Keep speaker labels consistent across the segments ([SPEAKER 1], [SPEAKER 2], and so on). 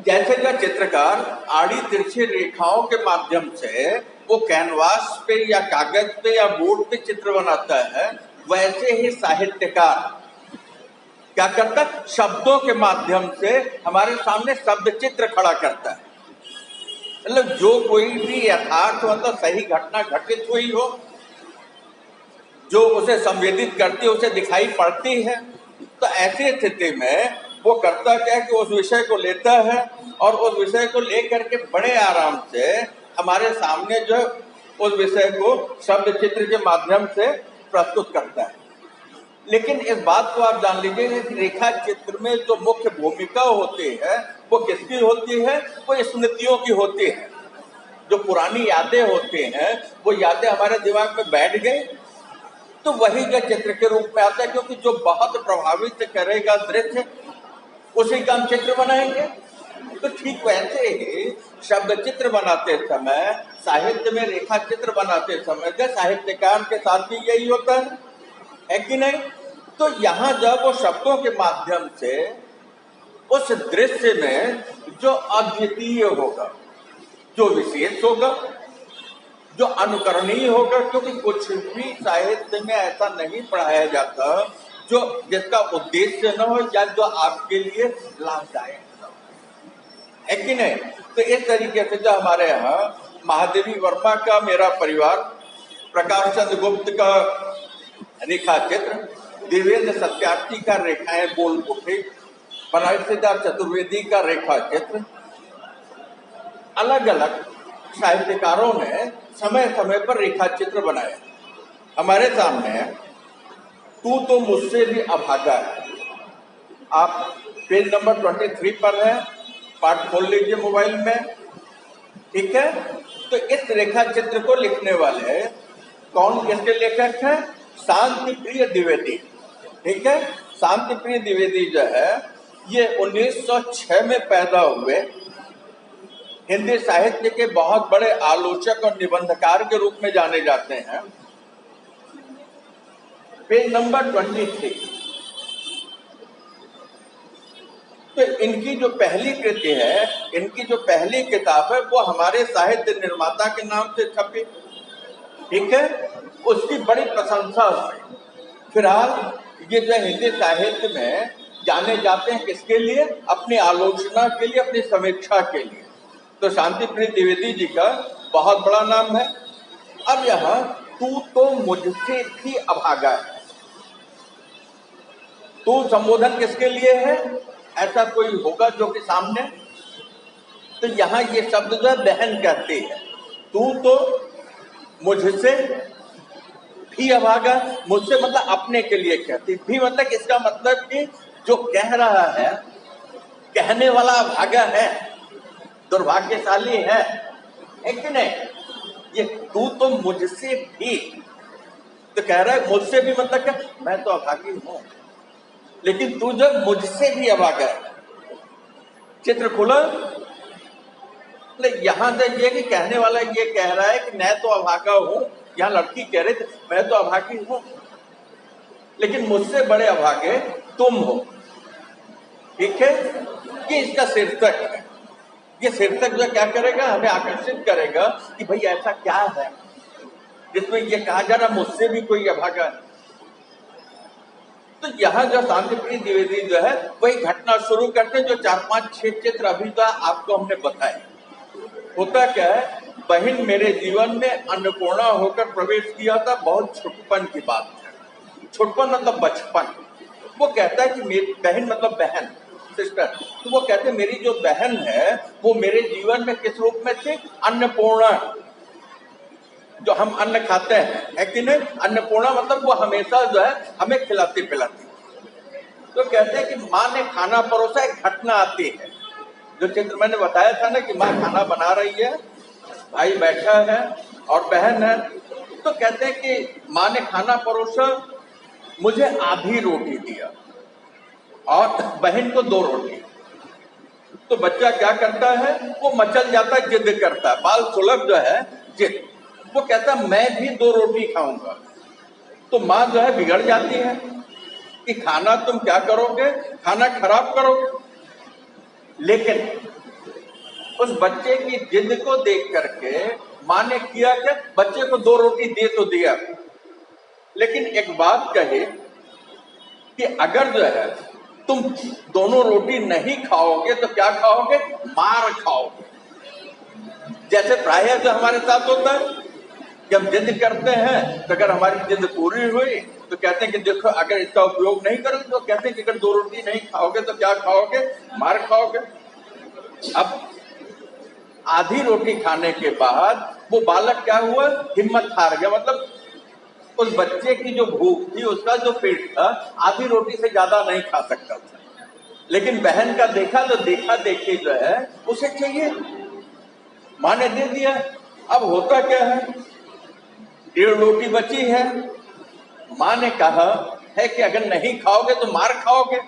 [SPEAKER 1] जैसे जो चित्रकार आड़ी तिरछी रेखाओं के माध्यम से वो कैनवास पे या कागज पे या बोर्ड पे चित्र बनाता है, वैसे ही साहित्यकार क्या करता है, शब्दों के माध्यम से हमारे सामने शब्द चित्र खड़ा करता है। मतलब जो कोई भी यथार्थ मतलब सही घटना घटित हुई हो, जो उसे संवेदित करती है, उसे दिखाई पड़ती है, तो ऐसी स्थिति में वो करता क्या है कि उस विषय को लेता है और उस विषय को लेकर के बड़े आराम से हमारे सामने जो उस विषय को शब्द चित्र के माध्यम से प्रस्तुत करता है। लेकिन इस बात को आप जान लीजिए कि रेखा चित्र में जो मुख्य भूमिका होती है वो किसकी होती है? वो स्मृतियों की होती है। जो पुरानी यादें होती हैं वो यादें हमारे दिमाग में बैठ गई तो वही जो चित्र के रूप में आता है, क्योंकि जो बहुत प्रभावित करेगा दृश्य उसी का हम चित्र बनाएंगे। तो ठीक वैसे ही शब्द चित्र बनाते समय, साहित्य में रेखा चित्र बनाते समय साहित्यकार के साथ भी यही होता है कि नहीं? तो यहाँ जब वो शब्दों के माध्यम से उस दृश्य में जो अद्वितीय होगा, जो विशेष होगा, जो अनुकरणीय होगा, क्योंकि कुछ भी साहित्य में ऐसा नहीं पढ़ाया जाता जो जिसका उद्देश्य न हो या जो आपके लिए लाभदायक है कि नहीं? तो इस तरीके से जो हमारे यहाँ महादेवी वर्मा का मेरा परिवार, प्रकाश चंद्र गुप्त का रेखा चित्र, देवेंद्र सत्यार्थी का रेखाएं बोल उठे, बनारसीदास चतुर्वेदी का रेखा चित्र, अलग अलग साहित्यकारों ने समय समय पर रेखा चित्र बनाए। हमारे सामने तू तो मुझसे भी अभागा है, आप पेज नंबर 23 पर है, पाठ खोल लीजिए मोबाइल में, ठीक है? तो इस रेखा चित्र को लिखने वाले कौन, किसके लेखक हैं? शांति प्रिय द्विवेदी, ठीक है? शांति प्रिय द्विवेदी जो है ये 1906 में पैदा हुए हिंदी साहित्य के बहुत बड़े आलोचक और निबंधकार के रूप में जाने जाते हैं। Page number 23। तो इनकी जो पहली कृति है, इनकी जो पहली किताब है वो हमारे साहित्य निर्माता के नाम से छपी, ठीक है? उसकी बड़ी प्रशंसा हुई। फिलहाल ये जो हिंदी साहित्य में जाने जाते हैं किसके लिए? अपनी आलोचना के लिए, अपनी समीक्षा के लिए। तो शांति प्रिय द्विवेदी जी का बहुत बड़ा नाम है। अब यहाँ तू तो मुझसे भी अभागा है, तू संबोधन किसके लिए है? ऐसा कोई होगा जो कि सामने, तो यहाँ ये शब्द जो है बहन कहती है, तू तो मुझसे भी अभागा, मुझसे मतलब अपने के लिए कहती, भी मतलब इसका मतलब कि जो कह रहा है, कहने वाला अभागा है, दुर्भाग्यशाली है कि नहीं? ये तू तो मुझसे भी, तो कह रहा है मुझसे भी मतलब क्या? मैं तो अभागी हूं, लेकिन तू जो मुझसे भी अभागा है। चित्र खुला, यहां से ये कि कहने वाला ये कह रहा है कि मैं तो अभागा हूं, यहाँ लड़की कह रही थी मैं तो अभागी हूं, लेकिन मुझसे बड़े अभागे तुम हो, ठीक है? ये इसका शीर्षक है। ये शीर्षक जो क्या करेगा, हमें आकर्षित करेगा कि भाई ऐसा क्या है जिसमें ये कहा जा रहा मुझसे भी कोई अभागा है। तो यहाँ जो शांति प्रिय द्विवेदी जो है वही घटना शुरू करते हैं जो 4-5-6 चित्र अभी तो आपको हमने बताए। होता क्या है, बहन मेरे जीवन में अन्नपूर्णा होकर प्रवेश किया था, बहुत छुटपन की बात है। छुटपन मतलब बचपन। वो कहता है कि मेरी बहन मतलब बहन, सिस्टर, तो वो कहते हैं मेरी जो बहन है वो मेरे जीवन में किस रूप में थी? अन्नपूर्णा, जो हम अन्न खाते हैं कि नहीं? अन्नपूर्णा मतलब वो हमेशा जो है हमें खिलाती पिलाती। तो कहते हैं कि माँ ने खाना परोसा, एक घटना आती है जो चित्र मैंने बताया था ना कि माँ खाना बना रही है, भाई बैठा है और बहन है। तो कहते हैं कि माँ ने खाना परोसा, मुझे आधी रोटी दिया और बहन को 2 रोटी। तो बच्चा क्या करता है, वो मचल जाता है, जिद करता है, बाल सुलभ जो है जिद। वो कहता है मैं भी 2 रोटी खाऊंगा। तो माँ जो है बिगड़ जाती है कि खाना तुम क्या करोगे, खाना खराब करोगे। लेकिन उस बच्चे की जिद को देख करके माँ ने किया क्या, बच्चे को 2 रोटी दे तो दिया, लेकिन एक बात कही कि अगर जो है तुम दोनों रोटी नहीं खाओगे तो क्या खाओगे, मार खाओगे। जैसे प्रायः जो हमारे साथ होता है कि हम जिद करते हैं, तो अगर हमारी जिद पूरी हुई तो कहते हैं कि देखो अगर इसका उपयोग नहीं करोगे तो कहते हैं कि अगर 2 रोटी नहीं खाओगे तो क्या खाओगे, मार खाओगे। अब आधी रोटी खाने के बाद वो बालक क्या हुआ, हिम्मत हार गया। मतलब उस बच्चे की जो भूख थी, उसका जो पेट था, आधी रोटी से ज्यादा नहीं खा सकता था। लेकिन बहन का देखा तो देखा देखी जो है उसे चाहिए, माँ ने दे दिया। अब होता क्या है, 1.5 रोटी बची है, माँ ने कहा है कि अगर नहीं खाओगे तो मार खाओगे।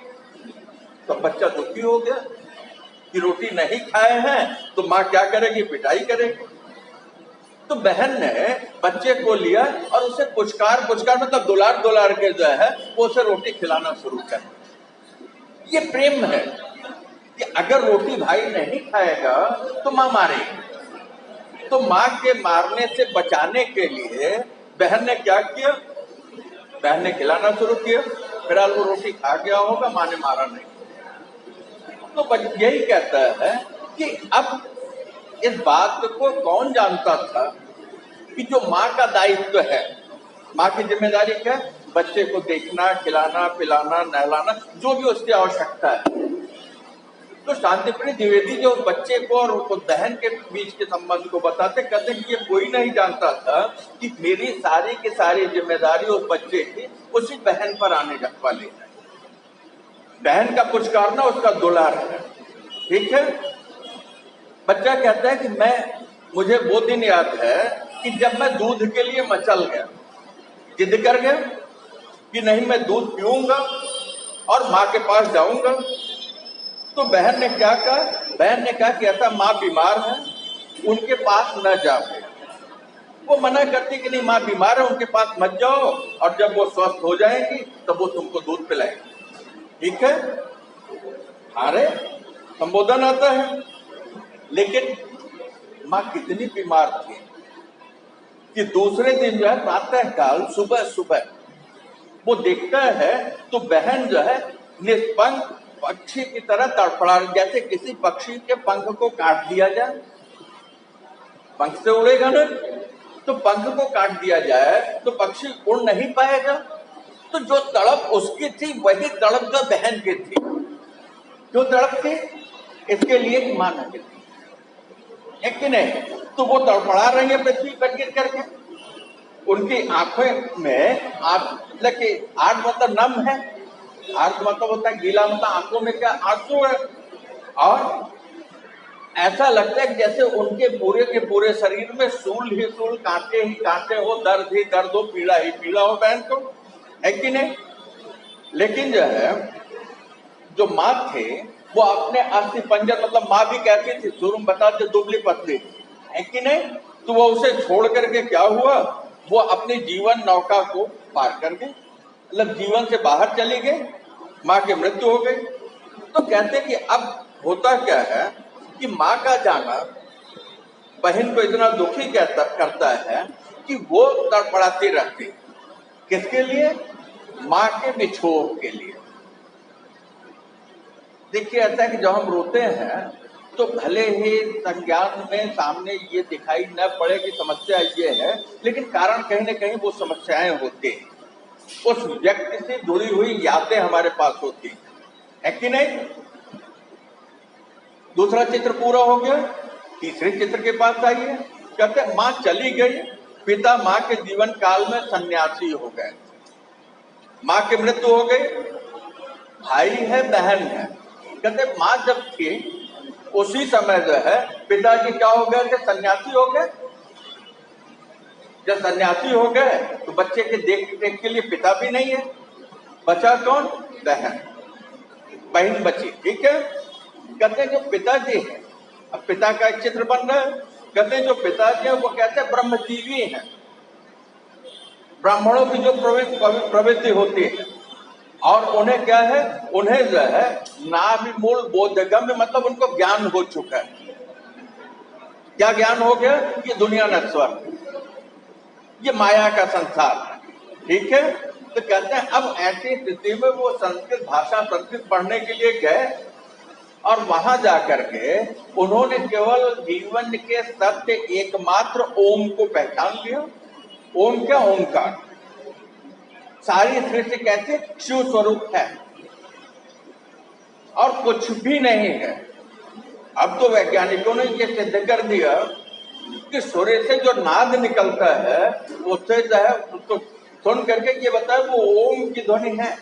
[SPEAKER 1] तो बच्चा दुखी हो गया कि रोटी नहीं खाए हैं तो माँ क्या करेगी, पिटाई करेगी। तो बहन ने बच्चे को लिया और उसे पुचकार मतलब दुलार के जो है वो उसे रोटी खिलाना शुरू कर। ये प्रेम है कि अगर रोटी भाई नहीं खाएगा तो माँ मारेगी। तो माँ के मारने से बचाने के लिए बहन ने क्या किया, बहन ने खिलाना शुरू किया। फिलहाल वो रोटी खा गया होगा, माँ ने मारा नहीं। तो यही कहता है कि अब इस बात को कौन जानता था कि जो माँ का दायित्व है, माँ की जिम्मेदारी क्या है, बच्चे को देखना, खिलाना, पिलाना, नहलाना, जो भी उसकी आवश्यकता है। तो शांतिप्रिय द्विवेदी जो बच्चे को और बहन के बीच के संबंध को बताते, कहते हैं कि ये कोई नहीं जानता था कि मेरी सारी की सारी जिम्मेदारी उस बच्चे की उसी बहन पर आने वाली है। बहन का पुचकारना उसका दुलार है, ठीक है। बच्चा कहता है कि मुझे वो दिन याद है कि जब मैं दूध के लिए मचल गया, जिद कर गया कि नहीं मैं दूध पीऊंगा और माँ के पास जाऊंगा। तो बहन ने क्या कहा, बहन ने कहा कि ऐसा माँ बीमार है, उनके पास न जाओ। वो मना करती कि नहीं माँ बीमार है, उनके पास मत जाओ, और जब वो स्वस्थ हो जाएंगी तब वो तुमको दूध पिलाएंगी, ठीक है। अरे संबोधन आता है, लेकिन माँ कितनी बीमार थी कि दूसरे दिन जो है प्रातः काल सुबह वो देखता है तो बहन जो है निष्पंख पक्षी की तरह तड़फड़ा, जैसे किसी पक्षी के पंख को काट दिया जाए। पंख से उड़ेगा ना, तो पंख को काट दिया जाए तो पक्षी उड़ नहीं पाएगा। तो जो तड़प उसकी थी वही तड़प जो बहन की थी। क्यों तड़प थी, इसके लिए कि मां नहीं थी, है कि नहीं। तो वो तड़पड़ा रही है पृथ्वी पर गिर करके, उनकी आंखों में आर्ट मतलब नम है, आर्ट मतलब होता है गीला, मतलब आंखों में क्या आंसू है, और ऐसा लगता है कि जैसे उनके पूरे के पूरे शरीर में सूल ही सूल, कांटे ही कांटे हो, दर्द ही दर्द हो, पीड़ा ही पीड़ा हो बहन को, है कि नहीं। लेकिन जो है जो माँ थे वो अपने अस्थि पंजर, मतलब माँ भी कहती थी, शुरू में बताते दुबली पतली, है कि नहीं। तो वो उसे छोड़ करके क्या हुआ, वो अपनी जीवन नौका को पार कर गए, मतलब जीवन से बाहर चली गई, माँ की मृत्यु हो गई। तो कहते कि अब होता क्या है कि माँ का जाना बहन को इतना दुखी करता है कि वो तड़पड़ाती रहती, किसके लिए, माँ के बिछोह के लिए। देखिए ऐसा है कि जब हम रोते हैं तो भले ही संज्ञान में सामने ये दिखाई न पड़े कि समस्या ये है, लेकिन कारण कहीं ना कहीं वो समस्याएं होती हैं, उस व्यक्ति से जुड़ी हुई यादें हमारे पास होती है कि नहीं। दूसरा चित्र पूरा हो गया, तीसरे चित्र के पास आइए। कहते माँ चली गई, पिता माँ के जीवन काल में सन्यासी हो गए, माँ की मृत्यु हो गई, भाई है बहन है। कहते माँ जब थी उसी समय जो है पिताजी क्या हो गए थे, सन्यासी हो गए। जब सन्यासी हो गए तो बच्चे के देख रेख के लिए पिता भी नहीं है, बचा कौन, बहन, बहन बची, ठीक है। कहते हैं जो पिताजी है, अब पिता का एक चित्र बन रहा है। कहते हैं जो पिताजी है वो कहते हैं ब्रह्मजीवी हैं, ब्राह्मणों की जो प्रवृत्ति होती है, और उन्हें क्या है, उन्हें जो है नाभि मूल बोधगम्य, मतलब उनको ज्ञान हो चुका है। क्या ज्ञान हो गया? ये दुनिया नश्वर, ये माया का संसार, ठीक है। तो कहते हैं अब ऐसी स्थिति में वो संस्कृत भाषा, संस्कृत पढ़ने के लिए गए और वहां जाकर के उन्होंने केवल जीवन के सत्य एकमात्र ओम को पहचान लिया। ओम क्या? ओमकार। सारी सृष्टि कैसे? शिव स्वरूप है और कुछ भी नहीं है। अब तो वैज्ञानिकों ने ये सिद्ध कर दिया कि सूर्य से जो नाद निकलता है उससे जो है उसको सुन करके ये बताया वो ओम की ध्वनि है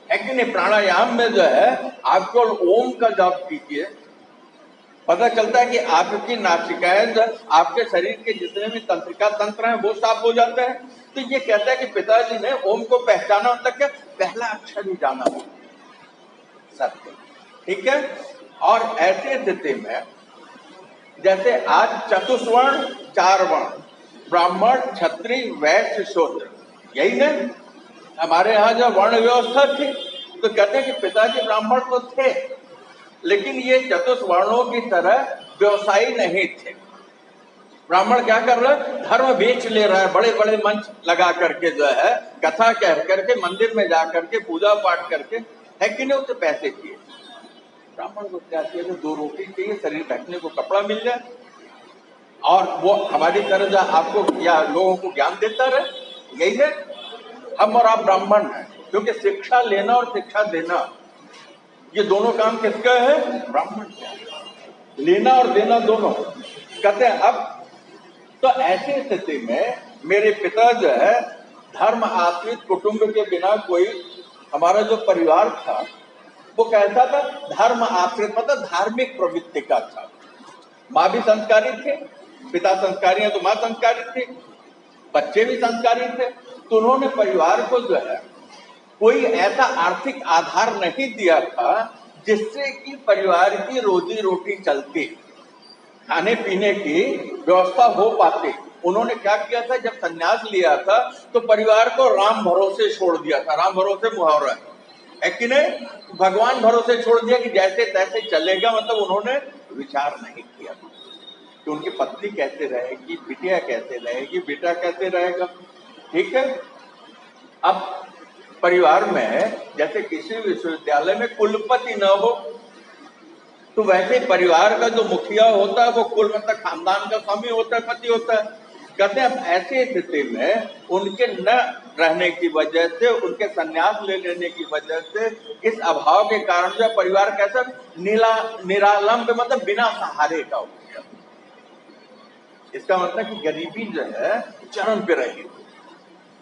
[SPEAKER 1] कि नहीं। प्राणायाम में जो है आप केवल ओम का जाप कीजिए, पता चलता है कि आपकी नासिकाएं, आपके शरीर के जितने भी तंत्रिका तंत्र हैं वो साफ हो जाते हैं। तो ये कहता है कि पिताजी ने ओम को पहचाना, तक के पहला अक्षर ही जाना सत्य, ठीक है। और ऐसी स्थिति में जैसे आज चतुष्वर्ण 4 वर्ण, ब्राह्मण, क्षत्रिय, वैश्य, शूद्र, यही ना हमारे यहाँ जो वर्ण व्यवस्था थी। तो कहते हैं कि पिताजी ब्राह्मण तो थे, लेकिन ये चतुष्वर्णों की तरह व्यवसायी नहीं थे। ब्राह्मण क्या कर रहा है? धर्म बेच ले रहा है, बड़े बड़े मंच लगा करके जो है कथा कह करके मंदिर में जा करके पूजा पाठ करके, है कि नहीं, उससे पैसे किए। ब्राह्मण को क्या चाहिए? 2 रोटी चाहिए, शरीर ढकने को कपड़ा मिल जाए, और वो हमारी तरह जो आपको या लोगों को ज्ञान देता रहे। यही है, हम और आप ब्राह्मण हैं, क्योंकि शिक्षा लेना और शिक्षा देना ये दोनों काम किसका है? ब्राह्मण का। लेना और देना दोनों। कहते हैं अब तो ऐसी स्थिति में मेरे पिता जो है धर्म आश्रित कुटुंब के बिना, कोई हमारा जो परिवार था वो कैसा था? धर्म आश्रित, मतलब धार्मिक प्रवृत्ति का था। माँ भी संस्कारी थे, पिता संस्कारी है तो माँ संस्कारी थी, बच्चे भी संस्कारी थे। तो उन्होंने परिवार को जो है कोई ऐसा आर्थिक आधार नहीं दिया था जिससे कि परिवार की रोजी रोटी चलती, खाने पीने की व्यवस्था हो पाती। उन्होंने क्या किया था? जब संन्यास लिया था तो परिवार को राम भरोसे छोड़ दिया था। राम भरोसे मुहावरा है कि नहीं? भगवान भरोसे छोड़ दिया कि जैसे तैसे चलेगा। मतलब उन्होंने विचार नहीं किया कि उनकी पत्नी कैसे रहेगी, बिटिया कैसे रहेगी, बेटा कैसे रहेगा, ठीक है। अब परिवार में जैसे किसी विश्वविद्यालय में कुलपति न हो तो वैसे परिवार का जो मुखिया होता है वो कुल मतलब खानदान का स्वामी होता है, पति होता है। कहते हैं अब ऐसी स्थिति में उनके न रहने की वजह से, उनके संन्यास ले लेने की वजह से, इस अभाव के कारण जो परिवार कैसा निरालंब, मतलब बिना सहारे का हो गया। इसका मतलब कि गरीबी जो है चरम पे रही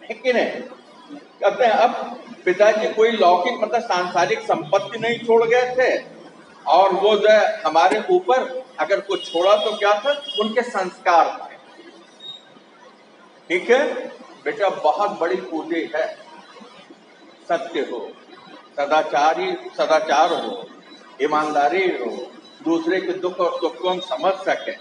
[SPEAKER 1] है कि नहीं। कहते हैं अब पिताजी कोई लौकिक मतलब सांसारिक संपत्ति नहीं छोड़ गए थे, और वो जो है हमारे ऊपर अगर कुछ छोड़ा तो क्या था? उनके संस्कार थे, ठीक है। बेटा बहुत बड़ी पूंजी है, सत्य हो, सदाचार हो, ईमानदारी हो, दूसरे के दुख और सुख को हम समझ सके,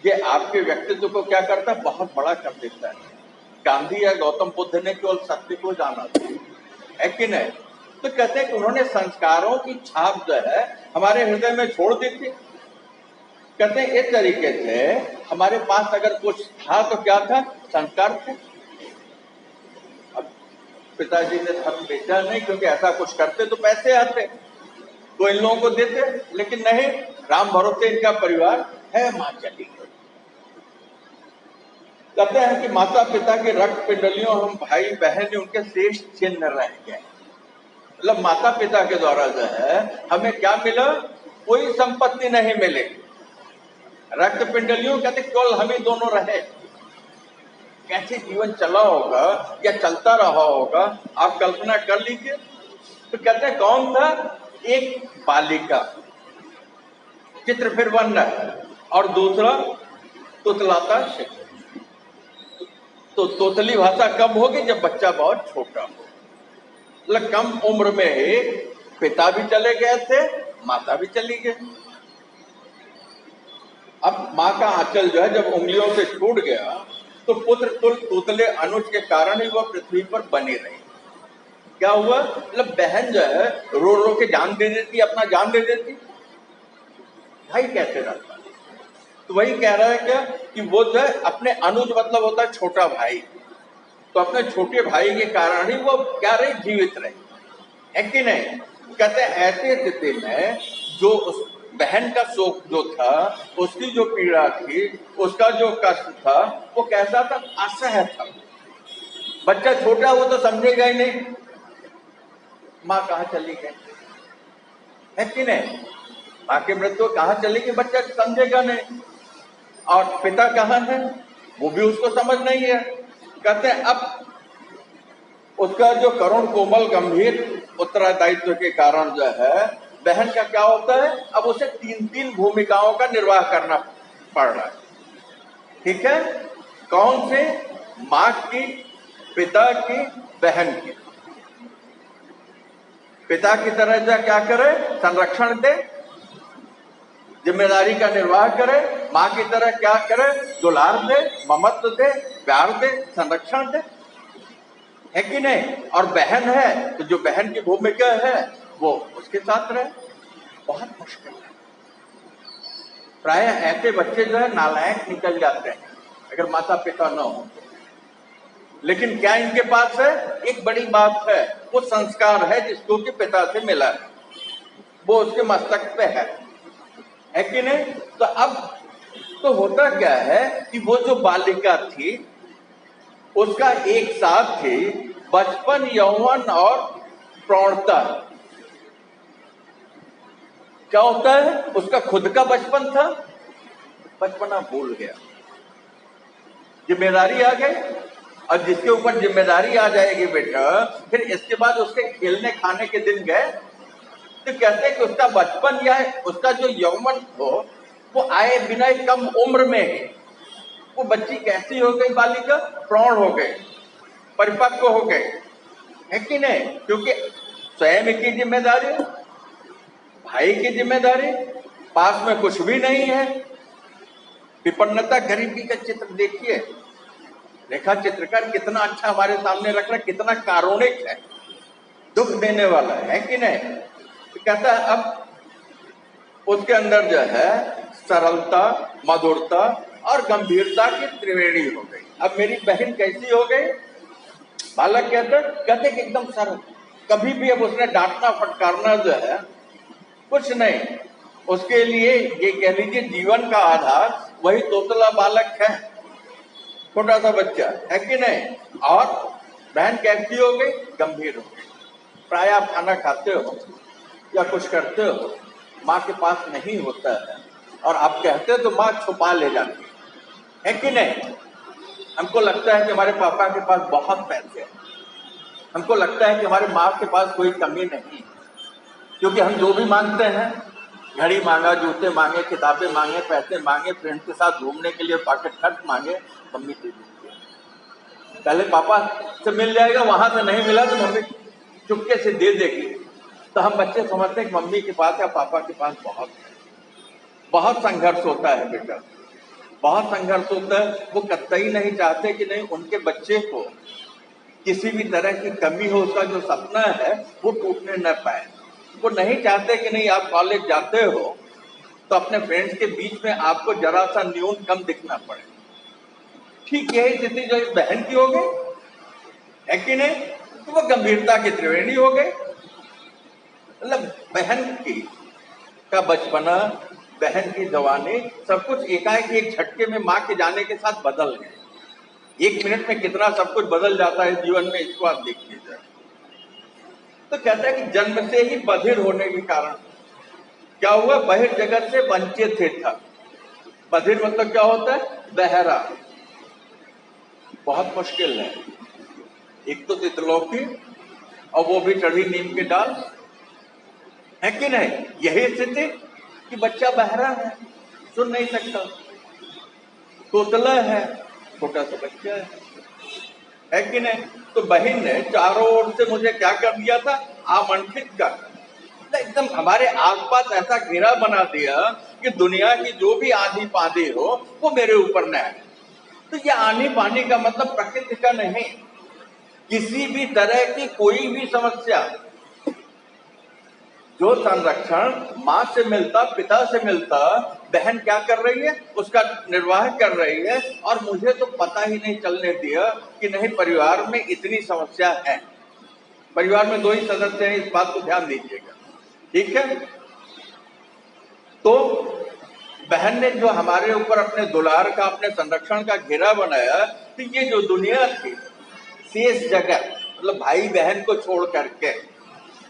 [SPEAKER 1] ये आपके व्यक्तित्व को क्या करता है? बहुत बड़ा कर देता है। गांधी या गौतम बुद्ध ने केवल सत्य को जाना था, है कि नहीं। तो कहते हैं कि उन्होंने संस्कारों की छाप जो है हमारे हृदय में छोड़ दी थी। कहते हैं इस तरीके से हमारे पास अगर कुछ था तो क्या था? संस्कार थे। अब पिताजी ने धर्म बेचा नहीं, क्योंकि ऐसा कुछ करते तो पैसे आते तो इन लोगों को देते, लेकिन नहीं, राम भरोसे इनका परिवार है, मां चली गई। कहते हैं कि माता पिता के रक्त पिंडलियों, हम भाई बहन, उनके शेष चिन्ह रह गए। मतलब माता पिता के द्वारा जो है हमें क्या मिला? कोई संपत्ति नहीं मिली। रक्त पिंडलियों कहते केवल हम ही दोनों रहे। कैसे जीवन चला होगा या चलता रहा होगा, आप कल्पना कर लीजिए। तो कहते हैं कौन था? एक बालिका, चित्र फिर बन रहा है, और दूसरा तुतलाता शिशु। तो तोतली भाषा कब होगी? जब बच्चा बहुत छोटा हो। मतलब कम उम्र में ही पिता भी चले गए थे, माता भी चली गई। अब माँ का आंचल जो है जब उंगलियों से छूट गया तो पुत्र तुल तूतले अनुज के कारण ही वह पृथ्वी पर बनी रही। क्या हुआ? मतलब बहन जो है रो रो के जान दे देती, अपना जान दे देती। भाई कैसे रहता? तो वही कह रहा है क्या कि वो जो है अपने अनुज मतलब होता है छोटा भाई, तो अपने छोटे भाई के कारण ही वो क्या रहे, जीवित रहे, है कि नहीं। कहते हैं ऐसे स्थिति में जो उस बहन का शोक जो था, उसकी जो पीड़ा थी, उसका जो कष्ट था, वो कैसा था, असह्य था। बच्चा छोटा वो तो समझेगा ही नहीं, माँ कहाँ चली गई, है कि नहीं। माँ की मृत्यु कहाँ चली गई बच्चा समझेगा नहीं, और पिता कहाँ है वो भी उसको समझ नहीं है। कहते हैं अब उसका जो करुण कोमल गंभीर उत्तरदायित्व के कारण जो है बहन का क्या होता है, अब उसे 3 भूमिकाओं का निर्वाह करना पड़ रहा है। ठीक है, कौन से, माँ की, पिता की, बहन की। पिता की तरह जो क्या करे, संरक्षण दे, जिम्मेदारी का निर्वाह करे। माँ की तरह क्या करे, दुलार दे, ममत्व दे, प्यार दे, संरक्षण दे, है कि नहीं। और बहन है तो जो बहन की भूमिका है वो उसके साथ रहे। बहुत मुश्किल है। प्राय ऐसे बच्चे जो है नालायक निकल जाते हैं अगर माता पिता न हो। लेकिन क्या इनके पास है, एक बड़ी बात है, वो संस्कार है जिसको कि पिता से मिला है, वो उसके मस्तक पे है कि नहीं। तो अब तो होता क्या है कि वो जो बालिका थी उसका एक साथ थी बचपन, यौवन और प्रौढ़ता। क्या होता है, उसका खुद का बचपन था, बचपना भूल गया, जिम्मेदारी आ गई। और जिसके ऊपर जिम्मेदारी आ जाएगी बेटा, फिर इसके बाद उसके खेलने खाने के दिन गए, तो कहते हैं कि उसका बचपन या उसका जो यौवन हो वो आए बिना ही कम उम्र में ही वो बच्ची कैसी हो गई, बालिका प्रौढ़ हो गई, परिपक्व हो गई, है कि नहीं। क्योंकि स्वयं की जिम्मेदारी, भाई की जिम्मेदारी, पास में कुछ भी नहीं है। विपन्नता, गरीबी का चित्र देखिए, रेखा चित्रकार कितना अच्छा हमारे सामने रख रहा है, कितना कारुणिक है, दुख देने वाला है कि नहीं। तो कहता है अब उसके अंदर जो है सरलता, मधुरता और गंभीरता की त्रिवेणी हो गई। अब मेरी बहन कैसी हो गई, बालक कहते कि एकदम सरल, कभी भी अब उसने डांटना फटकारना जो है कुछ नहीं। उसके लिए ये कह लीजिए जीवन का आधार वही तोतला बालक है, छोटा सा बच्चा, है कि नहीं। और बहन कैसी हो गई, गंभीर हो गई। प्राय आप खाना खाते हो या कुछ करते हो, माँ के पास नहीं होता है और आप कहते हो तो माँ छुपा ले जाती है कि नहीं। हमको लगता है कि हमारे पापा के पास बहुत पैसे हैं, हमको लगता है कि हमारे माँ के पास कोई कमी नहीं, क्योंकि हम जो भी मांगते हैं, घड़ी मांगा, जूते मांगे, किताबें मांगे, पैसे मांगे, फ्रेंड के साथ घूमने के लिए पॉकेट खर्च मांगे, मम्मी दे देती है। पहले पापा से मिल जाएगा, वहां से नहीं मिला तो मम्मी चुपके से दे देगी। तो हम बच्चे समझते हैं कि मम्मी के पास या पापा के पास बहुत है। बहुत संघर्ष होता है बेटा, बहुत संघर्ष होता है। वो कतई नहीं चाहते कि नहीं उनके बच्चे को किसी भी तरह की कमी हो, उसका जो सपना है वो टूटने न पाए। वो नहीं चाहते कि नहीं आप कॉलेज जाते हो तो अपने फ्रेंड्स के बीच में आपको जरा सा न्यून कम दिखना पड़े। ठीक यही स्थिति जो इस बहन की हो गई, है कि नहीं। तो वो गंभीरता की त्रिवेणी हो गई। मतलब बहन की का बचपना, बहन की जवानी, सब कुछ एकाएक एक झटके में माँ के जाने के साथ बदल गए। 1 मिनट में कितना सब कुछ बदल जाता है जीवन में, इसको आप देख लीजिए। तो कहता है कि जन्म से ही बधिर होने के कारण क्या हुआ, बहिर जगत से वंचित थे था। बधिर मतलब क्या होता है, बहरा। बहुत मुश्किल है, एक तो तितलौकी और वो भी चढ़ी नीम के डाल, है कि नहीं। यही स्थिति कि बच्चा बहरा है, सुन नहीं सकता, तोतला है, छोटा सा बच्चा है कि नहीं। तो बहन ने चारों ओर से मुझे क्या कर दिया था, आमंत्रित कर, एकदम हमारे आसपास ऐसा घेरा बना दिया कि दुनिया की जो भी आंधी पानी हो वो मेरे ऊपर न आए। तो ये आंधी पानी का मतलब प्रकृति का नहीं, किसी भी तरह की कोई भी समस्या, जो संरक्षण माँ से मिलता, पिता से मिलता, बहन क्या कर रही है, उसका निर्वाह कर रही है, और मुझे तो पता ही नहीं चलने दिया कि नहीं परिवार में इतनी समस्या है। परिवार में 2 ही सदस्य हैं, इस बात को ध्यान दीजिएगा, ठीक है। तो बहन ने जो हमारे ऊपर अपने दुलार का, अपने संरक्षण का घेरा बनाया, तो ये जो दुनिया थी, शेष जगत मतलब भाई बहन को छोड़ करके,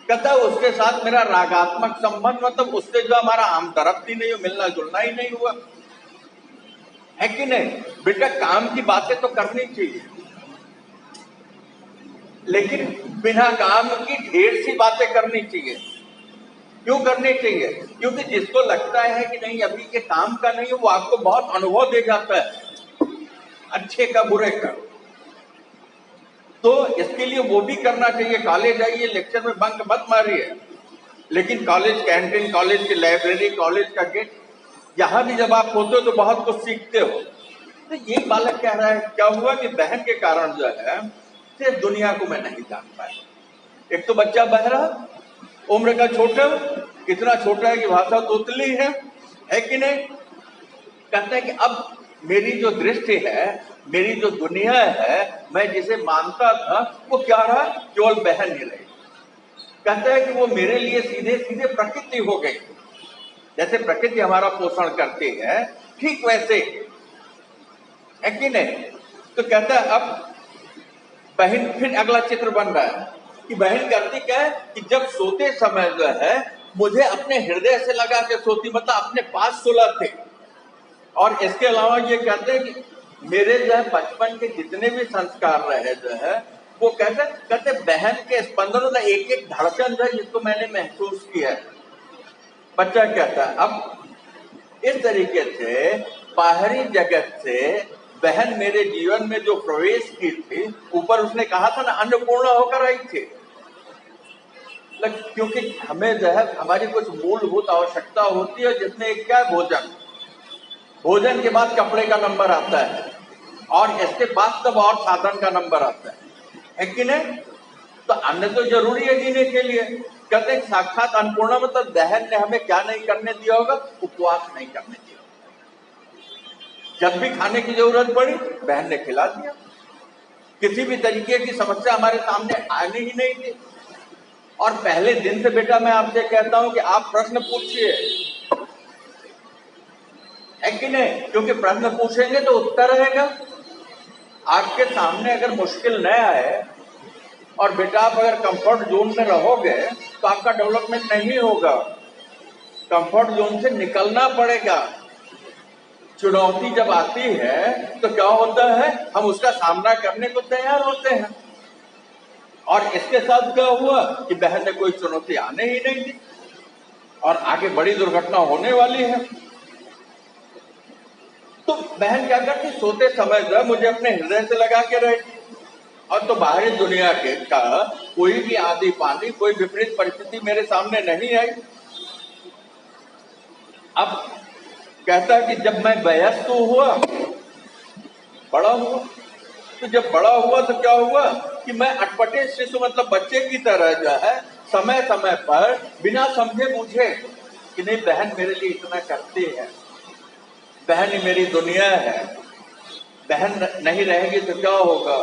[SPEAKER 1] कहता उसके साथ मेरा रागात्मक संबंध, मतलब उससे जो हमारा आमदरफ्त ही नहीं हो, मिलना जुलना ही नहीं हुआ, है कि नहीं। बेटा काम की बातें तो करनी चाहिए, लेकिन बिना काम की ढेर सी बातें करनी चाहिए। क्यों करनी चाहिए? क्योंकि जिसको लगता है कि नहीं अभी के काम का नहीं, वो आपको बहुत अनुभव दे जाता है अच्छे का बुरे का। तो इसके लिए वो भी करना चाहिए। कॉलेज आइए, लेक्चर में बंक मत मारिए, लेकिन कॉलेज कैंटीन, कॉलेज की लाइब्रेरी, कॉलेज का गेट, यहाँ भी जब आप होते हो तो बहुत कुछ सीखते हो। तो ये बालक कह रहा है क्या हुआ कि बहन के कारण जो है सिर्फ दुनिया को मैं नहीं जान पाया। एक तो बच्चा बहरा, उम्र का छोटा, इतना छोटा है कि भाषा तोतली है कि नहीं। कहते हैं कि अब मेरी जो दृष्टि है, मेरी जो दुनिया है, मैं जिसे मानता था वो क्या रहा, केवल बहन ही रही। कहता है कि वो मेरे लिए सीधे सीधे प्रकृति हो गई। जैसे प्रकृति हमारा पोषण करती है, ठीक वैसे, है कि नहीं। तो कहता है अब बहन, फिर अगला चित्र बन रहा है कि बहन करती क्या है कि जब सोते समय जो है मुझे अपने हृदय से लगा के सोती, मतलब अपने पास सुलाते। और इसके अलावा ये कहते हैं कि मेरे जो है बचपन के जितने भी संस्कार रहे जो है, वो कहते बहन के स्पंदनों का एक एक धड़कन जो है जिसको मैंने महसूस किया है। बच्चा कहता है अब इस तरीके से बाहरी जगत से बहन मेरे जीवन में जो प्रवेश की थी, ऊपर उसने कहा था ना अन्नपूर्णा होकर आई थी। क्योंकि हमें जो है हमारी कुछ मूलभूत आवश्यकता होती है, जिसमें एक क्या है, भोजन। भोजन के बाद कपड़े का नंबर आता है, और इसके बाद तब और साधन का नंबर आता है कि नहीं। तो अन्न तो जरूरी है जीने के लिए। कहते हैं साक्षात अन्नपूर्णा मतलब बहन ने हमें क्या नहीं करने दिया होगा, उपवास नहीं करने दिया। जब भी खाने की जरूरत पड़ी बहन ने खिला दिया। किसी भी तरीके की समस्या हमारे सामने आने ही नहीं थी। और पहले दिन से बेटा मैं आपसे कहता हूं कि आप प्रश्न पूछिए, है कि नहीं, क्योंकि प्रश्न पूछेंगे तो उत्तर रहेगा। आपके सामने अगर मुश्किल न आए और बेटा आप अगर कंफर्ट जोन में रहोगे तो आपका डेवलपमेंट नहीं होगा। कंफर्ट जोन से निकलना पड़ेगा। चुनौती जब आती है तो क्या होता है, हम उसका सामना करने को तैयार होते हैं। और इसके साथ क्या हुआ कि बहन ने कोई चुनौती आने ही नहीं दी, और आगे बड़ी दुर्घटना होने वाली है। तो बहन क्या करती, सोते समय जो मुझे अपने हृदय से लगा के रहती, और तो बाहरी दुनिया के का कोई भी आंधी पानी, कोई विपरीत परिस्थिति मेरे सामने नहीं आई। अब कहता है कि जब मैं वयस्क हुआ, बड़ा हुआ, तो जब बड़ा हुआ तो क्या हुआ कि मैं अटपटे शिशु मतलब बच्चे की तरह जो है समय समय पर बिना समझे बूझे कि नहीं बहन मेरे लिए इतना करती है, बहन ही मेरी दुनिया है, बहन नहीं रहेगी तो क्या होगा,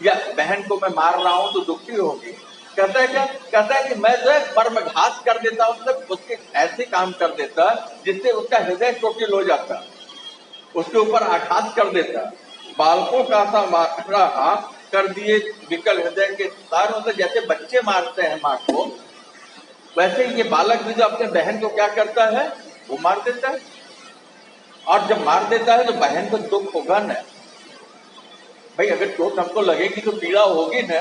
[SPEAKER 1] या बहन को मैं मार रहा हूं तो दुखी होगी। कहता है क्या, कहता है कि मैं जो है मर्मघात कर देता, मतलब उसके ऐसे काम कर देता जिससे उसका हृदय चोटिल हो जाता, उसके ऊपर आघात कर देता। बालकों का सा मारा कर दिए विकल हृदय के तार, मतलब जैसे बच्चे मारते हैं माँ को, वैसे ये बालक भी जो अपने बहन को क्या करता है, वो मार देता है। और जब मार देता है तो बहन को दुख होगा न भाई, अगर चोट हमको लगेगी तो पीड़ा होगी न।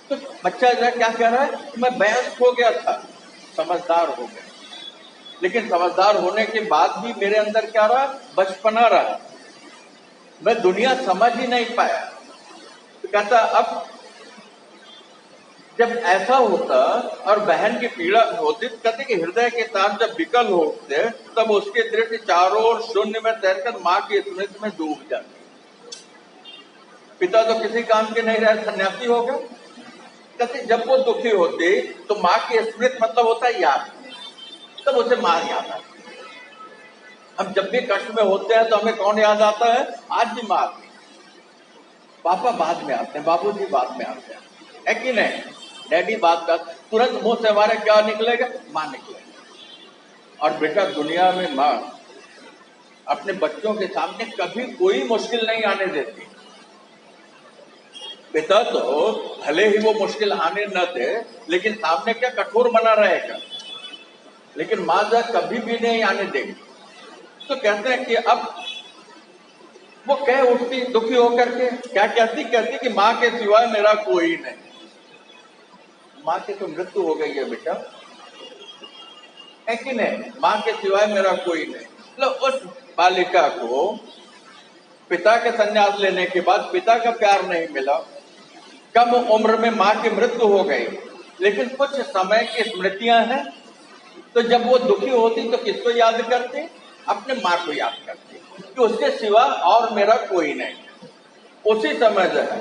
[SPEAKER 1] तो बच्चा जो क्या कह रहा है कि मैं वयस्क हो गया था, समझदार हो गया, लेकिन समझदार होने के बाद भी मेरे अंदर क्या रहा, बचपना रहा, मैं दुनिया समझ ही नहीं पाया। तो कहता अब जब ऐसा होता और बहन की पीड़ा होती, कहते कि हृदय के तार जब विकल होते तब उसके दृष्टि चारों ओर शून्य में तैरकर माँ की स्मृति में डूब जाती। पिता तो किसी काम के नहीं रहे, सन्यासी हो गए। कहते जब वो दुखी होती तो माँ की स्मृति मतलब होता है याद, तब उसे माँ याद आती। हम जब भी कष्ट में होते हैं तो हमें कौन याद आता है? आज भी माँ आती है, पापा बाद में आते हैं, बाबूजी बाद में आते हैं, है कि नहीं? डैडी बात का तुरंत मुंह से हमारे क्या निकलेगा? माँ निकलेगा। और बेटा दुनिया में माँ अपने बच्चों के सामने कभी कोई मुश्किल नहीं आने देती। पिता तो भले ही वो मुश्किल आने न दे, लेकिन सामने क्या कठोर बना रहेगा, लेकिन माँ जब कभी भी नहीं आने देगी। तो कहते हैं कि अब वो कह उठती दुखी होकर के, क्या कहती कि माँ के सिवाय मेरा कोई नहीं। माँ की तो मृत्यु हो गई है बेटा, है कि नहीं? माँ के सिवाय मेरा कोई नहीं। मतलब उस बालिका को पिता के संन्यास लेने के बाद पिता का प्यार नहीं मिला, कम उम्र में माँ की मृत्यु हो गई, लेकिन कुछ समय की स्मृतियां हैं। तो जब वो दुखी होती तो किसको याद करती? अपने माँ को याद करती कि उसके सिवा और मेरा कोई नहीं। उसी समय जो है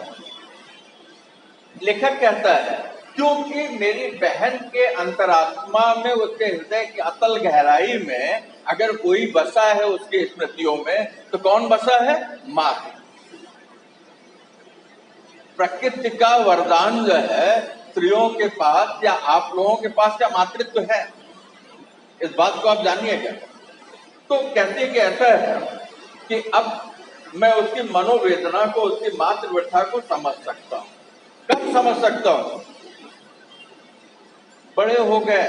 [SPEAKER 1] लेखक कहता है क्योंकि मेरी बहन के अंतरात्मा में, उसके हृदय की अतल गहराई में अगर कोई बसा है उसकी स्मृतियों में, तो कौन बसा है? माँ। प्रकृति का वरदान जो है स्त्रियों के पास या आप लोगों के पास क्या मातृत्व है? इस बात को आप जानिएगा। तो कहते हैं कि ऐसा है कि अब मैं उसकी मनोवेदना को, उसकी मातृव्यथा को समझ सकता हूं। कब समझ सकता हूं? बड़े हो गए,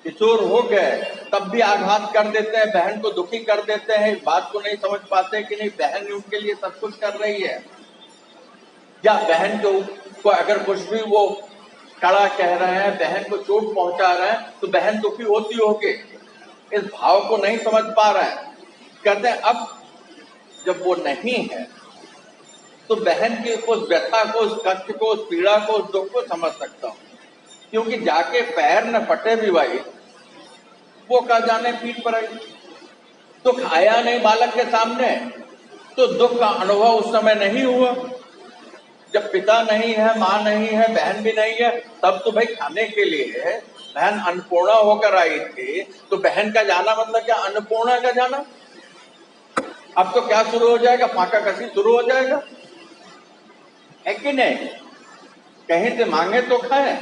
[SPEAKER 1] किशोर हो गए, तब भी आघात कर देते हैं, बहन को दुखी कर देते हैं, इस बात को नहीं समझ पाते कि नहीं बहन उनके लिए सब कुछ कर रही है, या बहन को अगर कुछ भी वो कड़ा कह रहे हैं, बहन को चोट पहुंचा रहे हैं, तो बहन दुखी होती होगी। इस भाव को नहीं समझ पा रहे हैं। कहते हैं अब जब वो नहीं है तो बहन की उस व्यथा को, उस कष्ट को, उस पीड़ा को, उस दुख को समझ सकता हूं। क्योंकि जाके पैर न फटे भी भाई, वो का जाने पीठ पर आई। दुख आया नहीं बालक के सामने, तो दुख का अनुभव उस समय नहीं हुआ। जब पिता नहीं है, माँ नहीं है, बहन भी नहीं है, तब तो भाई खाने के लिए बहन अन्नपूर्णा होकर आई थी, तो बहन का जाना मतलब क्या? अन्नपूर्णा का जाना। अब तो क्या शुरू हो जाएगा? फाका कसी शुरू हो जाएगा, है कि नहीं? कहीं से मांगे तो खाएं,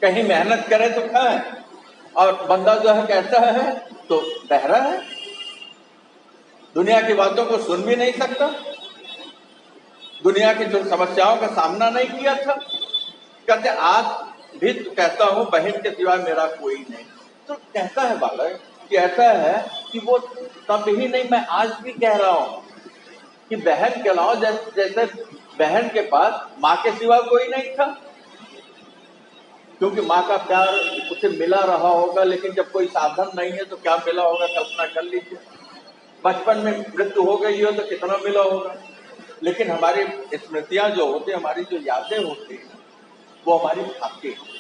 [SPEAKER 1] कहीं मेहनत करे तो खाएं, और बंदा जो है कैसा है? तो बहरा है, दुनिया की बातों को सुन भी नहीं सकता, दुनिया की जो समस्याओं का सामना नहीं किया था। कहते आज भी तो कहता हूं बहन के सिवा मेरा कोई नहीं। तो कहता है बालक कि ऐसा है कि वो तब ही नहीं, मैं आज भी कह रहा हूं कि बहन के अलावा जैसे बहन के पास माँ के सिवा कोई नहीं था, क्योंकि माँ का प्यार उसे मिला रहा होगा, लेकिन जब कोई साधन नहीं है तो क्या मिला होगा? कल्पना कर लीजिए। बचपन में मृत्यु हो गई हो तो कितना मिला होगा। लेकिन हमारी स्मृतियां जो होती, हमारी जो यादें होती हैं, वो हमारी खाती हैं।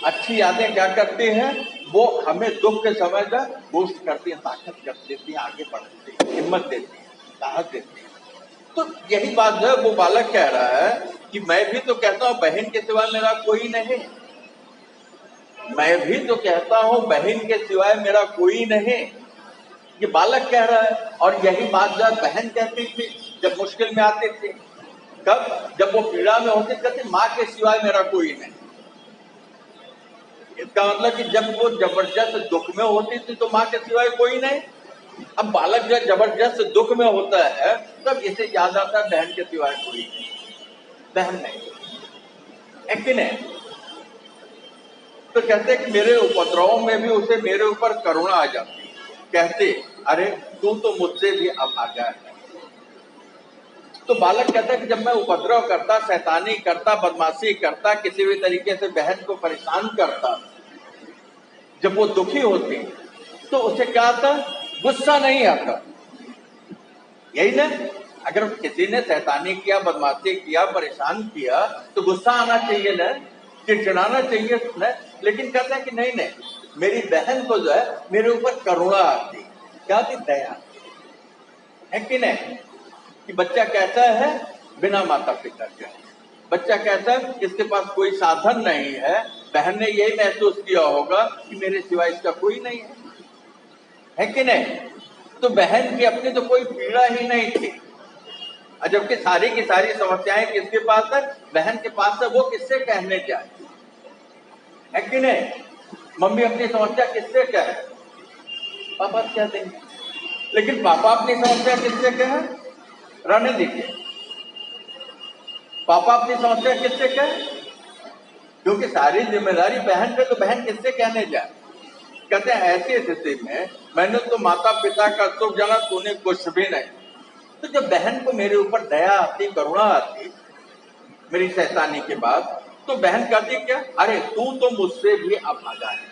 [SPEAKER 1] अच्छी यादें क्या करती हैं? वो हमें दुख के समय का बूस्ट करती हैं, ताकत कर देती हैं, आगे बढ़ती हैं, हिम्मत देती हैं, साहस देती हैं। तो यही बात जो है वो बालक कह रहा है कि मैं भी तो कहता हूं बहन के सिवाय मेरा कोई नहीं, मैं भी तो कहता हूं बहन के सिवाय मेरा कोई नहीं, ये बालक कह रहा है। और यही बात जब बहन कहती थी जब मुश्किल में आती थी, कब? जब वो पीड़ा में होती, कहती माँ के सिवाय मेरा कोई नहीं। इसका मतलब कि जब वो जबरदस्त दुख में होती थी तो माँ के सिवाय कोई नहीं। अब बालक जब जबरदस्त दुख में होता है तब इसे याद आता है बहन के सिवाय कोई नहीं, बहन नहीं, है कि नहीं? तो कहते कि मेरे उपद्रव में भी उसे मेरे ऊपर करुणा आ जाती। कहते अरे तू तो मुझसे भी अभागा है। तो बालक कहता है कि जब मैं उपद्रव करता, शैतानी करता, बदमाशी करता, किसी भी तरीके से बहन को परेशान करता, जब वो दुखी होती तो उसे क्या आता? गुस्सा नहीं आता। यही ना, अगर किसी ने शैतानी किया, बदमाशी किया, परेशान किया तो गुस्सा आना चाहिए ना, चिड़चिड़ाना चाहिए ना। लेकिन कहता है कि नहीं नहीं, मेरी बहन को जो है मेरे ऊपर करुणा आती। क्या आती? दया, है कि नहीं? कि बच्चा कहता है बिना माता पिता के, बच्चा कहता है इसके पास कोई साधन नहीं है, बहन ने यही महसूस किया होगा कि मेरे सिवा इसका कोई नहीं है, है कि नहीं? तो बहन की अपनी तो कोई पीड़ा ही नहीं थी, और जबकि सारी की सारी समस्याएं किसके पास है? बहन के पास है। वो किससे कहने जाए, है कि नहीं? मम्मी अपनी समस्या किससे कहे? पापा क्या देंगे, लेकिन पापा अपनी समस्या किससे कहे? रहने दीजिए, पापा अपनी समस्या किससे कहे? क्योंकि सारी जिम्मेदारी बहन पे, तो बहन किससे कहने जाए? कहते हैं ऐसी स्थिति में मैंने तो माता पिता का सुख जाना, तूने कुछ भी नहीं। तो जब बहन को मेरे ऊपर दया आती, करुणा आती मेरी शैतानी के बाद, तो बहन कहती क्या? अरे तू तो मुझसे भी अभागा है।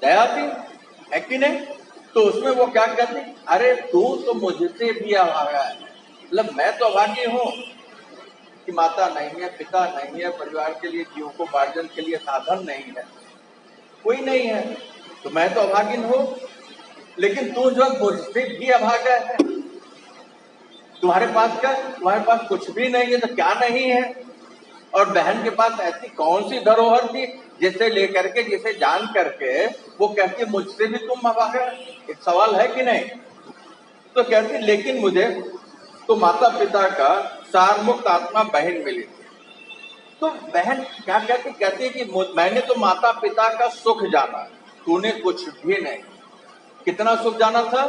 [SPEAKER 1] दया आती है कि नहीं? तो उसमें वो क्या कहती? अरे तू तो मुझसे भी अभागा है। मतलब मैं तो अभागी हूं कि माता नहीं है, पिता नहीं है, परिवार के लिए जीविकोपार्जन के लिए साधन नहीं है, कोई नहीं है, तो मैं तो अभागिन हूं। लेकिन तू जो मुझसे भी अभागा है, तुम्हारे पास क्या? तुम्हारे पास कुछ भी नहीं है, तो क्या नहीं है? और बहन के पास ऐसी कौन सी धरोहर थी जिसे लेकर के, जिसे जान करके वो कहती मुझसे भी तुम अभागा? एक सवाल है कि नहीं? तो कहती लेकिन मुझे तो माता पिता का सारमुक्त आत्मा बहन मिली थी। तो बहन क्या कहती? कहती कि मैंने तो माता पिता का सुख जाना, तूने कुछ भी नहीं। कितना सुख जाना था?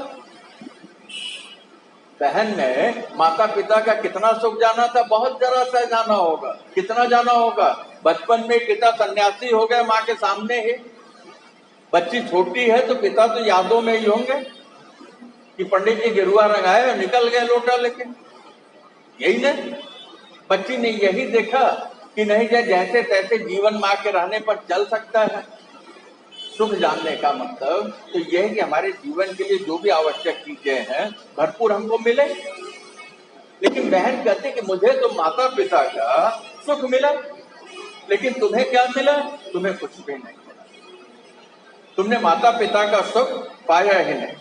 [SPEAKER 1] बहन ने माता पिता का कितना सुख जाना था? बहुत जरा सा जाना होगा। कितना जाना होगा? बचपन में पिता सन्यासी हो गए माँ के सामने ही, बच्ची छोटी है तो पिता तो यादों में ही होंगे कि पंडित जी गिरुआ रंगाए और निकल गए लोटा लेके, यही नहीं? बच्ची ने यही देखा कि नहीं जैसे तैसे जीवन माँ के रहने पर चल सकता है। सुख जानने का मतलब तो यह है कि हमारे जीवन के लिए जो भी आवश्यक चीजें हैं भरपूर हमको मिले। लेकिन बहन कहती कि मुझे तो माता पिता का सुख मिला, लेकिन तुम्हें क्या मिला? तुम्हें कुछ भी नहीं मिला, तुमने माता पिता का सुख पाया ही नहीं।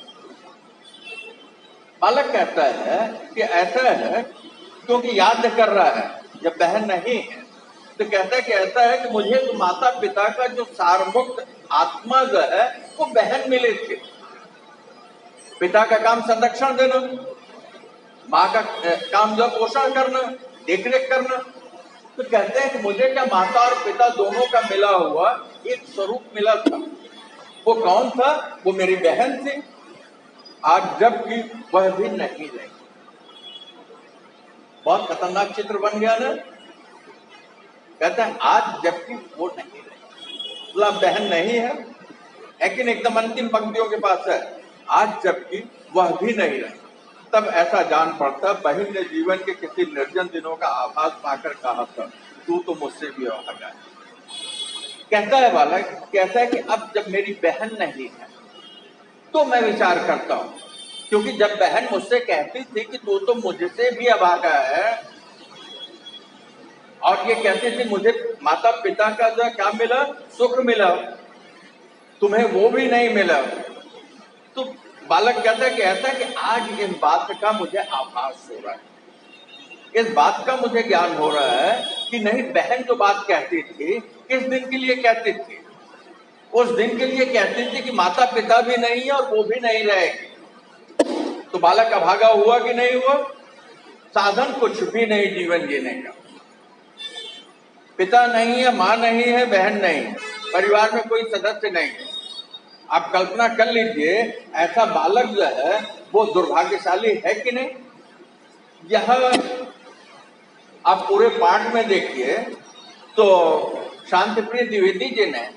[SPEAKER 1] बालक कहता है कि ऐसा है, क्योंकि याद कर रहा है जब बहन नहीं है, तो कहता है कि ऐसा है कि मुझे तो माता पिता का जो सारमुक्त आत्मा जो है वो बहन मिली थी। पिता का काम संरक्षण देना, माँ का काम जो पोषण करना, देखरेख करना। तो कहते हैं कि मुझे क्या माता और पिता दोनों का मिला हुआ एक स्वरूप मिला था। वो कौन था? वो मेरी बहन थी। आज जबकि वह भी नहीं रही। बहुत खतरनाक चित्र बन गया ना। कहता है आज जबकि वो नहीं रही, मतलब बहन नहीं है, लेकिन एकदम अंतिम पंक्तियों के पास है, आज जबकि वह भी नहीं रही। तब ऐसा जान पड़ता बहन ने जीवन के किसी निर्जन दिनों का आभास पाकर कहा था, तू तो मुझसे भी अभागा है। कहता है बालक, कहता है कि अब जब मेरी बहन नहीं है तो मैं विचार करता हूं, क्योंकि जब बहन मुझसे कहती थी कि तू तो मुझसे भी अभागा है, और ये कहती थी मुझे माता पिता का जो क्या मिला? सुख मिला, तुम्हें वो भी नहीं मिला। तो बालक कहता है कि ऐसा कि आज इस बात का मुझे आभास हो रहा है, इस बात का मुझे ज्ञान हो रहा है कि नहीं, बहन जो बात कहती थी किस दिन के लिए कहती थी? उस दिन के लिए कहती थी कि माता पिता भी नहीं है और वो भी नहीं रहेगी। तो बालक अभागा हुआ कि नहीं हुआ? साधन कुछ भी नहीं जीवन जीने का। पिता नहीं है, माँ नहीं है, बहन नहीं है, परिवार में कोई सदस्य नहीं है। आप कल्पना कर लीजिए ऐसा बालक जो है वो दुर्भाग्यशाली है कि नहीं? यह आप पूरे पाठ में देखिए तो शांतिप्रिय द्विवेदी जी ने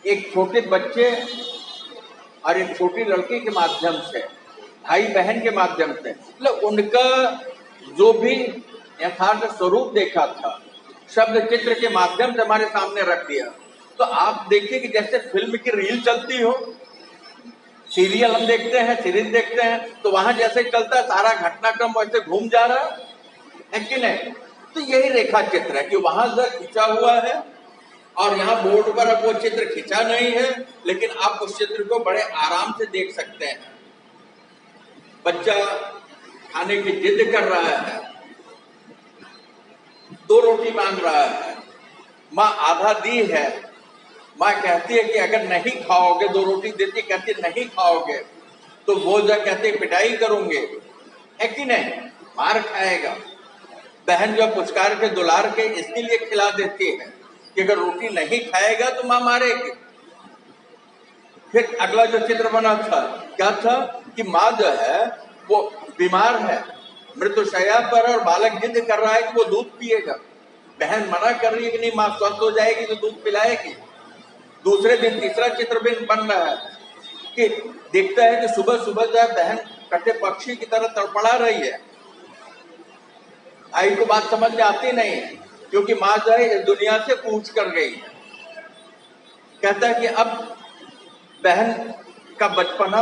[SPEAKER 1] एक छोटे बच्चे और एक छोटी लड़की के माध्यम से, भाई बहन के माध्यम से, मतलब उनका जो भी यथार्थ स्वरूप देखा था शब्द चित्र के माध्यम से हमारे सामने रख दिया। तो आप देखिए कि जैसे फिल्म की रील चलती हो, सीरियल हम देखते हैं, सीरीज देखते हैं, तो वहां जैसे चलता है सारा घटनाक्रम वैसे घूम जा रहा है कि नहीं? तो यही रेखा चित्र है कि वहां से खिंचा हुआ है और यहाँ बोर्ड पर अब वो चित्र खिंचा नहीं है, लेकिन आप उस चित्र को बड़े आराम से देख सकते हैं। बच्चा खाने की जिद कर रहा है, 2 रोटी मांग रहा है, माँ आधा दी है माँ कहती है कि अगर नहीं खाओगे, 2 रोटी देती, कहती नहीं खाओगे तो वो जब कहते पिटाई करूंगे, है कि नहीं, मार खाएगा। बहन जो पुचकार के दुलार के इसके लिए खिला देती है कि अगर रोटी नहीं खाएगा तो माँ मारेगी। फिर अगला जो चित्र बना था, क्या था कि माँ जो है वो बीमार है, मृत्युशैया पर, और बालक जिद कर रहा है कि वो दूध पिएगा। बहन मना कर रही है कि नहीं, माँ स्वस्थ हो जाएगी तो दूध पिलाएगी। दूसरे दिन तीसरा चित्र भी बन रहा है कि देखता है कि सुबह सुबह जो है बहन कटे पक्षी की तरह तड़पड़ा रही है। आई को बात समझ में आती नहीं है, क्योंकि माँ जो है इस दुनिया से कूच कर गई है। कहता है कि अब बहन का बचपना,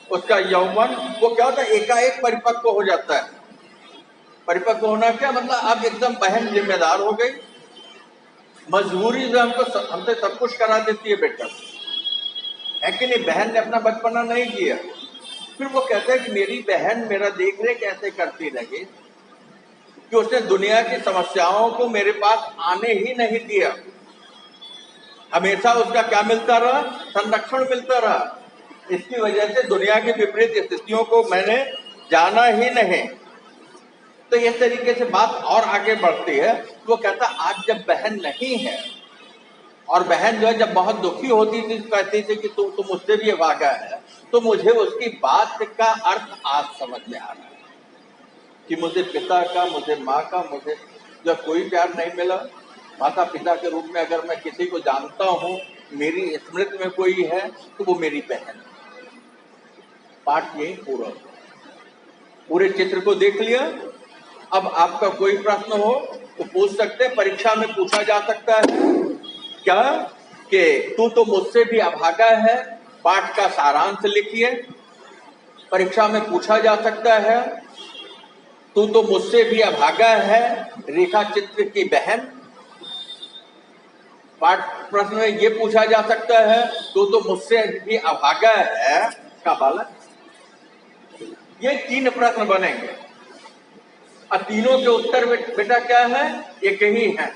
[SPEAKER 1] उसका यौवन, वो क्या होता है, एकाएक परिपक्व हो जाता है। परिपक्व होना क्या मतलब, अब एकदम बहन जिम्मेदार हो गई, मजबूरी से हमसे सब कुछ करा देती है बेटा, है कि नहीं। बहन ने अपना बचपना नहीं किया। फिर वो कहता है कि मेरी बहन मेरा देख रेख ऐसे करती रही कि उसने दुनिया की समस्याओं को मेरे पास आने ही नहीं दिया। हमेशा उसका क्या मिलता रहा, संरक्षण मिलता रहा। इसकी वजह से दुनिया की विपरीत स्थितियों को मैंने जाना ही नहीं। तो इस तरीके से बात और आगे बढ़ती है। वो कहता आज जब बहन नहीं है, और बहन जो है जब बहुत दुखी होती थी, कहती थी कि तू मुझसे भी भागा है, तो मुझे उसकी बात का अर्थ आज समझ में आ रहा है कि मुझे पिता का, मुझे माँ का, मुझे जब कोई प्यार नहीं मिला। माता पिता के रूप में अगर मैं किसी को जानता हूँ, मेरी स्मृति में कोई है, तो वो मेरी बहन। पाठ यही पूरा, पूरे चित्र को देख लिया। अब आपका कोई प्रश्न हो तो पूछ सकते हैं, परीक्षा में पूछा जा सकता है क्या कि तू तो मुझसे भी अभागा है, पाठ का सारांश लिखिए। परीक्षा में पूछा जा सकता है तू तो मुझसे भी अभागा है, रेखा चित्र की बहन। पाठ प्रश्न में ये पूछा जा सकता है तू तो मुझसे भी अभागा है का बालक। ये 3 प्रश्न बनेंगे और तीनों के उत्तर बेटा क्या है, एक ही है,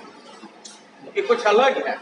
[SPEAKER 1] ये कुछ अलग है।